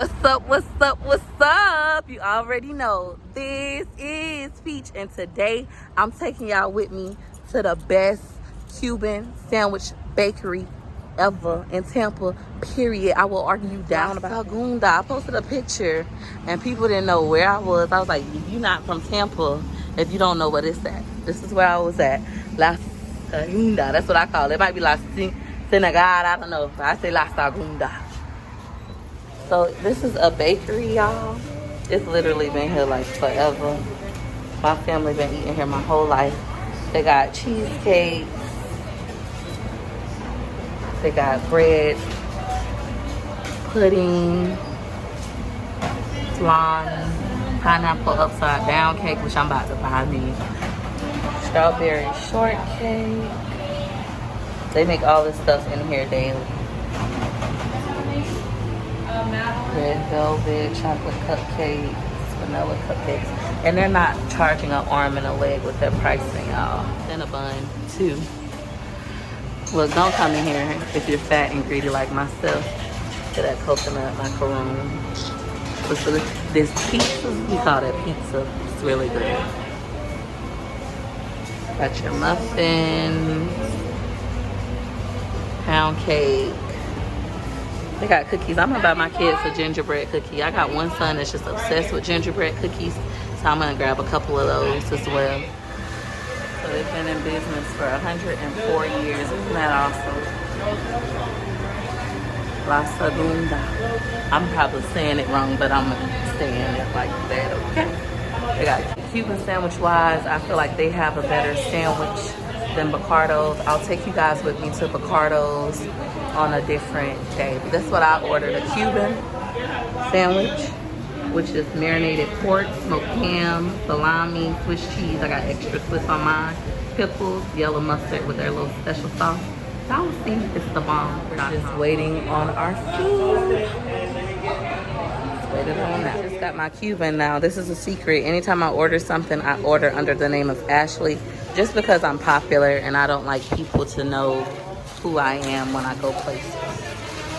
What's up, what's up, what's up? You already know this is Peach, and today I'm taking y'all with me to the best Cuban sandwich bakery ever in Tampa, period. I will argue you down about Segunda. I posted a picture and people didn't know where I was. I was like, you're not from Tampa if you don't know what it's at. This is where I was at. La Segunda, that's what I call it. It might be La Senegal, I don't know. But I say La Segunda. So this is a bakery, y'all. It's literally been here like forever. My family been eating here my whole life. They got cheesecake. They got bread, pudding, flan, pineapple upside down cake, which I'm about to buy me. Strawberry shortcake. They make all this stuff in here daily. Red velvet, chocolate cupcakes, vanilla cupcakes. And they're not charging an arm and a leg with their pricing, y'all. Cinnabon, too. Look, don't come in here if you're fat and greedy like myself. Get that coconut macaron. So this pizza, we call that pizza. It's really good. Got your muffins, pound cake. They got cookies. I'm gonna buy my kids a gingerbread cookie. I got one son that's just obsessed with gingerbread cookies, so I'm gonna grab a couple of those as well. So they've been in business for 104 years. Isn't that awesome? La Segunda. I'm probably saying it wrong, but I'm saying it like that, okay? They got Cuban sandwich wise. I feel like they have a better sandwich than Bacardo's. I'll take you guys with me to Bacardo's on a different day. That's what I ordered, a Cuban sandwich, which is marinated pork, smoked ham, salami, Swiss cheese. I got extra Swiss on mine, pickles, yellow mustard with their little special sauce. Y'all see, it's the bomb. We're just waiting on our food. Just waited on that. I just got my Cuban now. This is a secret. Anytime I order something, I order under the name of Ashley, just because I'm popular and I don't like people to know who I am when I go places.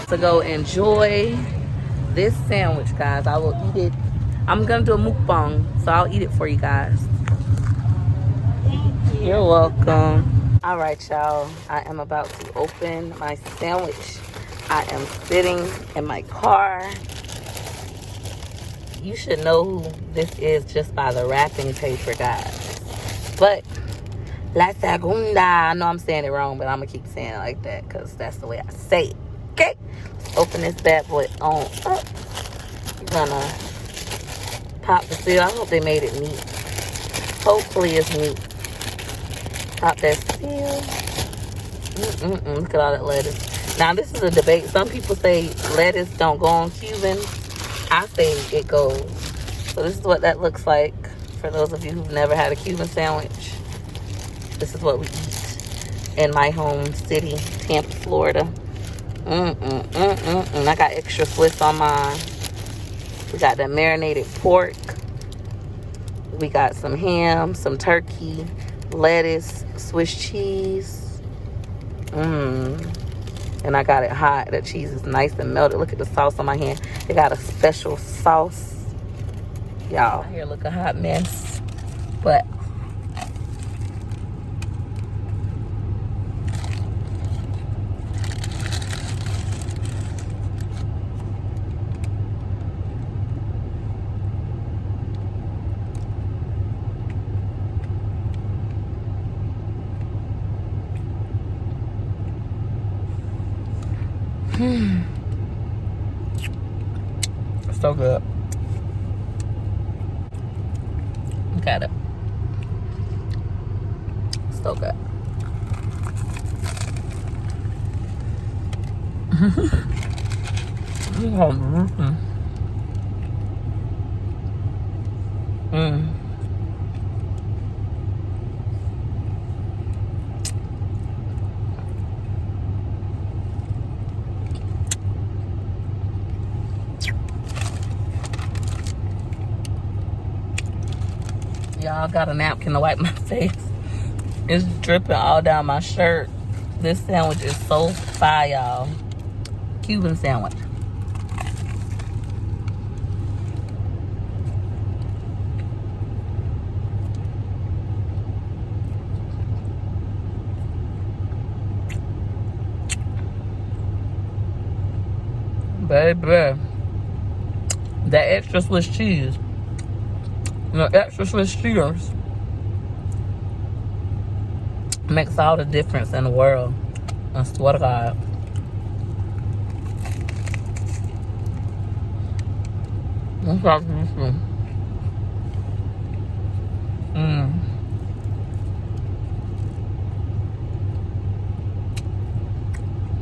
So go enjoy this sandwich, guys. I will eat it. I'm gonna do a mukbang, so I'll eat it for you guys. You're welcome. All right, y'all. I am about to open my sandwich. I am sitting in my car. You should know who this is just by the wrapping paper, guys. But La Segunda. I know I'm saying it wrong, but I'm going to keep saying it like that because that's the way I say it. Okay? Let's open this bad boy on up. We're going to pop the seal. I hope they made it neat. Hopefully it's neat. Pop that seal. Look at all that lettuce. Now, this is a debate. Some people say lettuce don't go on Cuban. I say it goes. So this is what that looks like for those of you who've never had a Cuban sandwich. This is what we eat in my home city, Tampa, Florida. I got extra Swiss on mine. We got the marinated pork. We got some ham, some turkey, lettuce, Swiss cheese. And I got it hot. The cheese is nice and melted. Look at the sauce on my hand. They got a special sauce. Y'all, here look a hot mess. But so good. Look at it. So good. Y'all, got a napkin to wipe my face. It's dripping all down my shirt. This sandwich is so fire, y'all. Cuban sandwich. Baby. That extra Swiss cheese. The extra Swiss cheese makes all the difference in the world. I swear to God. What's up, this?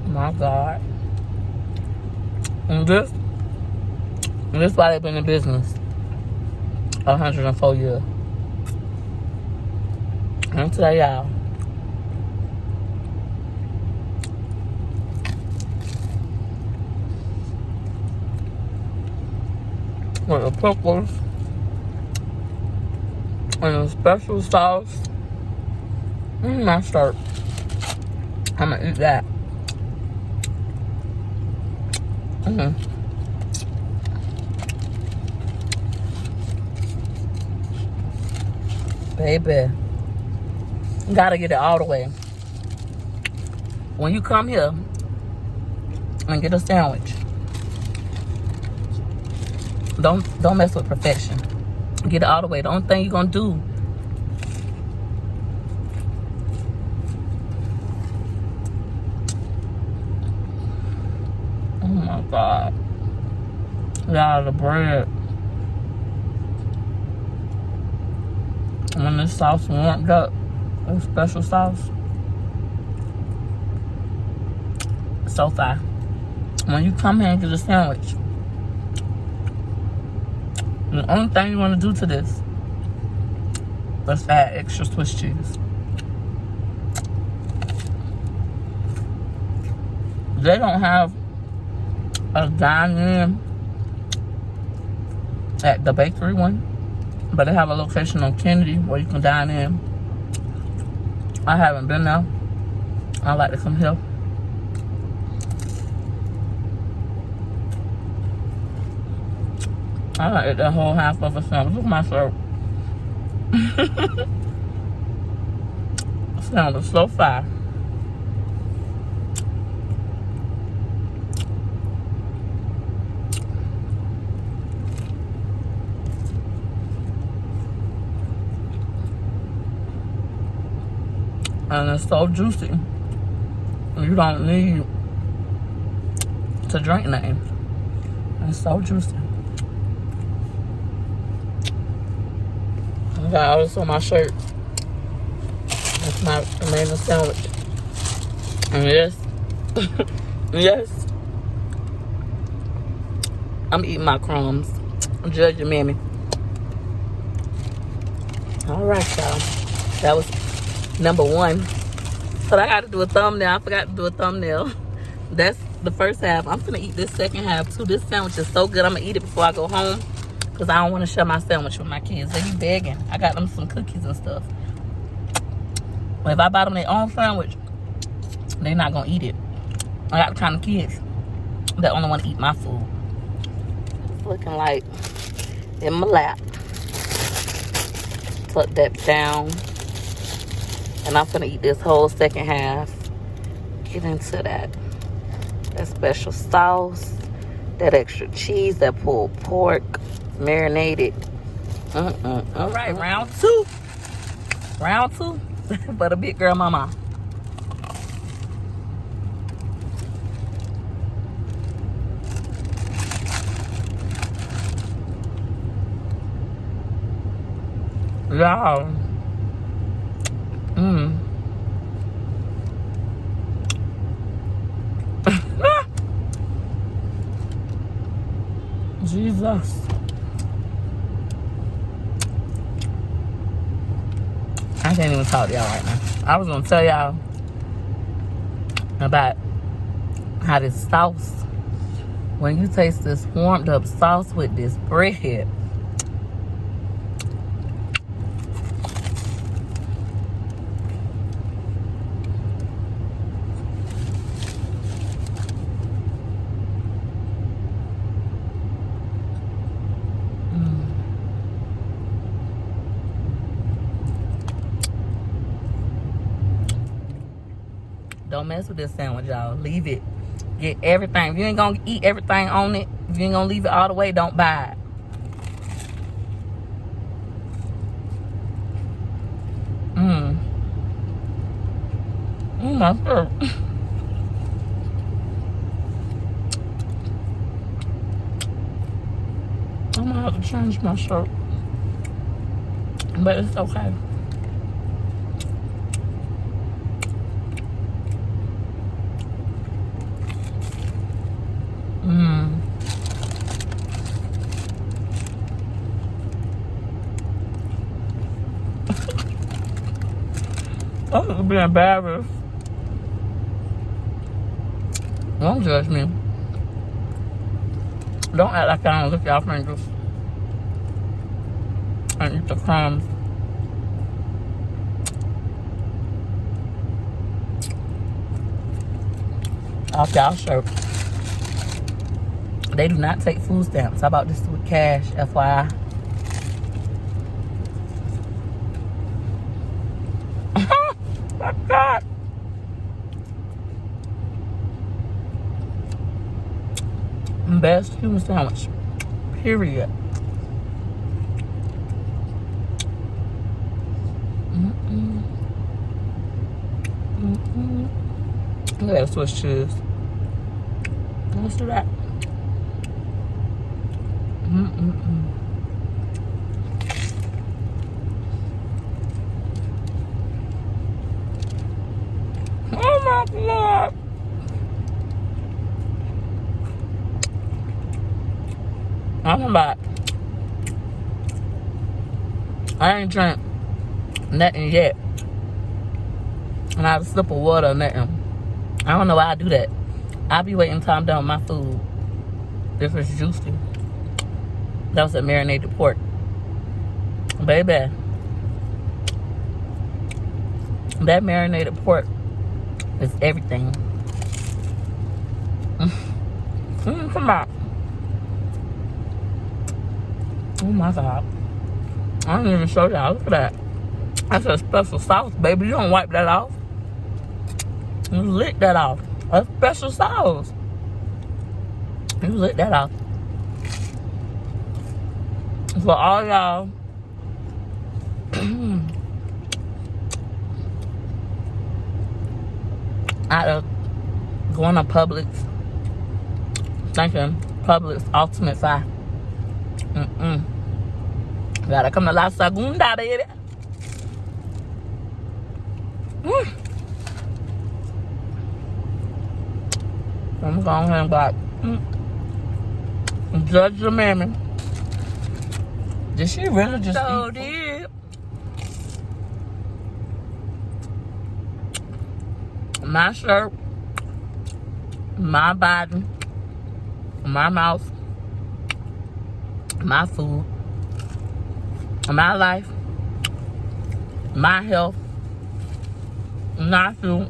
My God. And this is why they've been in business 104 years. I'm tell y'all. With the pickles and a special sauce. My shirt. I'm gonna eat that. Baby, you gotta get it all the way. When you come here and get a sandwich, don't mess with perfection. Get it all the way. The only thing you're gonna do oh my God. Y'all, the bread. When this sauce warmed up, a special sauce, so fire. When you come here and get a sandwich, the only thing you want to do to this is add extra Swiss cheese. They don't have a dine-in at the bakery one, but they have a location on Kennedy where you can dine in. I haven't been there. I like to come here. I like that whole half of a sandwich. Look at my shirt. Sandwich is so fire. And it's so juicy. You don't need to drink nothing. It's so juicy. I got all this on my shirt. That's my amazing sandwich. And yes, yes, I'm eating my crumbs. Judge your mammy. All right, y'all. That was number one. But I got to do a thumbnail. I forgot to do a thumbnail. That's the first half. I'm gonna eat this second half too. This sandwich is so good. I'm gonna eat it before I go home because I don't want to share my sandwich with my kids. They be begging. I got them some cookies and stuff. But if I buy them their own sandwich, they're not gonna eat it. I got the kind of kids that only want to eat my food. It's looking like in my lap. Tuck that down. And I'm gonna eat this whole second half. Get into that special sauce, that extra cheese, that pulled pork, marinated. All right, round two. Round two for the big girl mama. Y'all. Jesus. I can't even talk to y'all right now. I was gonna tell y'all about how this sauce, when you taste this warmed up sauce with this bread, don't mess with this sandwich, y'all. Leave it Get everything. If you ain't gonna eat everything on it, if you ain't gonna leave it all the way, don't buy it. Oh my God. I'm gonna have to change my shirt. But it's okay. I'm being embarrassed. Don't judge me. Don't act like I don't lick y'all fingers and eat the crumbs. Off y'all shirt. They do not take food stamps. How about this with cash, FYI? My God. Best Cuban sandwich. Period. Look at the Swiss cheese. Let's do that. Oh my God. I'm back. I ain't drank nothing yet. And I have a sip of water or nothing. I don't know why I do that. I'll be waiting until I'm done with my food. If it's juicy. That was a marinated pork. Baby. That marinated pork is everything. Come on. Oh my God. I didn't even show y'all. Look at that. That's a special sauce, baby. You don't wipe that off. You lick that off. A special sauce. You lick that off. For all y'all out of going to Publix, thinking Publix Ultimate Fry. Gotta come to La Segunda, baby. I'm going ahead and back. Judge the mammy. Did she really just eat? Did. My shirt, my body, my mouth, my food, my life, my health, my food.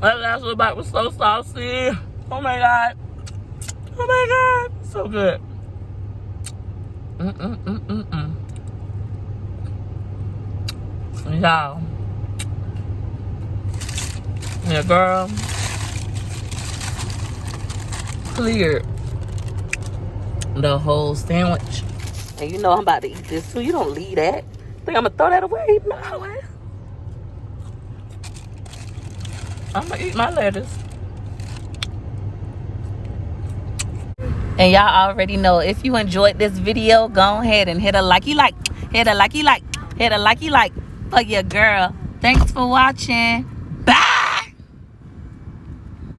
That last little bite was so saucy. Oh my God. Oh my God. So good. Y'all. Yeah, girl. Cleared the whole sandwich. And you know I'm about to eat this too. You don't leave that. Think I'm gonna throw that away? No. I'm gonna eat my lettuce. And y'all already know, if you enjoyed this video, go ahead and hit a likey like. Hit a likey like. Hit a likey like for your girl. Thanks for watching.